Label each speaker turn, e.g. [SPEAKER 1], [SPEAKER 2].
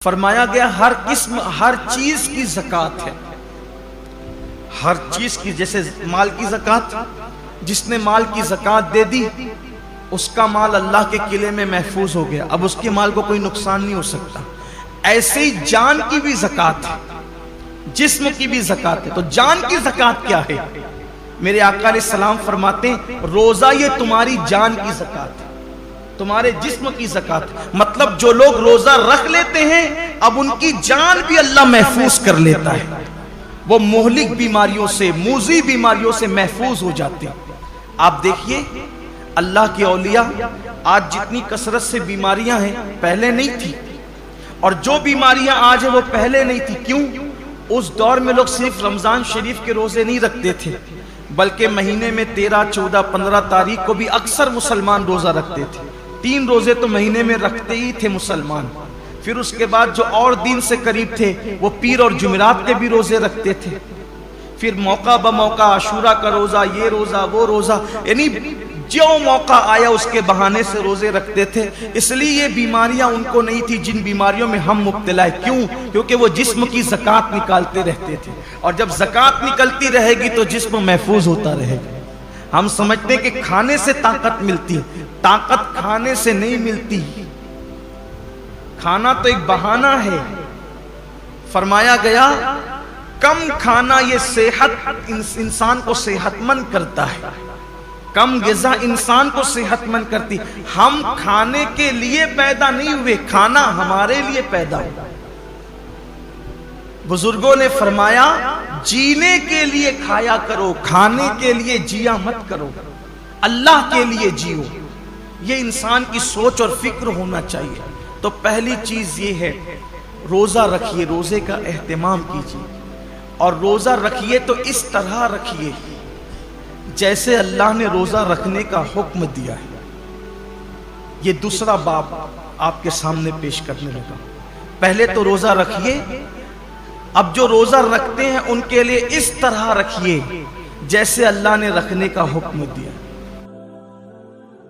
[SPEAKER 1] فرمایا گیا ہر قسم ہر چیز کی زکوٰۃ ہے، ہر چیز کی، جیسے مال کی زکوٰۃ، جس نے مال کی زکوٰۃ دے دی اس کا مال اللہ کے قلعے میں محفوظ ہو گیا، اب اس کے مال کو کوئی نقصان نہیں ہو سکتا۔ ایسے ہی جان کی بھی زکوٰۃ ہے، جسم کی بھی زکوٰۃ ہے۔ تو جان کی زکوٰۃ کیا ہے؟ میرے آقا علیہ السلام فرماتے ہیں روزہ یہ تمہاری جان کی زکوٰۃ ہے، تمہارے جسم کی زکوٰۃ۔ مطلب جو لوگ روزہ رکھ لیتے ہیں اب ان کی جان بھی اللہ محفوظ کر لیتا ہے، وہ مہلک بیماریوں سے، موذی بیماریوں سے محفوظ ہو جاتے ہیں۔ آپ دیکھیے اللہ کے اولیاء، آج جتنی کثرت سے بیماریاں ہیں پہلے نہیں تھی، اور جو بیماریاں آج ہیں وہ پہلے نہیں تھی۔ کیوں؟ اس دور میں لوگ صرف رمضان شریف کے روزے نہیں رکھتے تھے، بلکہ مہینے میں 13، 14، 15 تاریخ کو بھی اکثر مسلمان روزہ رکھتے تھے۔ 3 روزے تو مہینے میں رکھتے ہی تھے مسلمان۔ پھر اس کے بعد جو اور دن سے قریب تھے وہ پیر اور جمعرات کے بھی روزے رکھتے تھے۔ پھر موقع بموقع عاشورہ کا روزہ، یہ روزہ، وہ روزہ، یعنی جو موقع آیا اس کے بہانے سے روزے رکھتے تھے۔ اس لیے یہ بیماریاں ان کو نہیں تھی جن بیماریوں میں ہم مبتلا ہیں۔ کیوں؟ کیونکہ وہ جسم کی زکوٰۃ نکالتے رہتے تھے، اور جب زکوٰۃ نکلتی رہے گی تو جسم محفوظ ہوتا رہے گا۔ ہم سمجھتے ہیں کہ کھانے سے طاقت ملتی ہے، طاقت کھانے سے نہیں ملتی، کھانا تو ایک بہانہ ہے۔ فرمایا گیا کم کھانا یہ صحت انسان کو صحت مند کرتا ہے، کم غذا انسان کو صحت مند کرتی۔ ہم کھانے کے لیے پیدا نہیں ہوئے، کھانا ہمارے لیے پیدا ہوا۔ بزرگوں نے فرمایا جینے کے لیے کھایا کرو، کھانے کے لیے جیا مت کرو، اللہ کے لیے جیو۔ یہ انسان کی سوچ اور فکر ہونا چاہیے۔ تو پہلی چیز یہ ہے روزہ رکھیے، روزے کا اہتمام کیجیے، اور روزہ رکھیے تو اس طرح رکھیے جیسے اللہ نے روزہ رکھنے کا حکم دیا ہے۔ یہ دوسرا باب آپ کے سامنے پیش کرنے لگا۔ پہلے تو روزہ رکھیے، اب جو روزہ رکھتے ہیں ان کے لیے اس طرح رکھیے جیسے اللہ نے رکھنے کا حکم دیا۔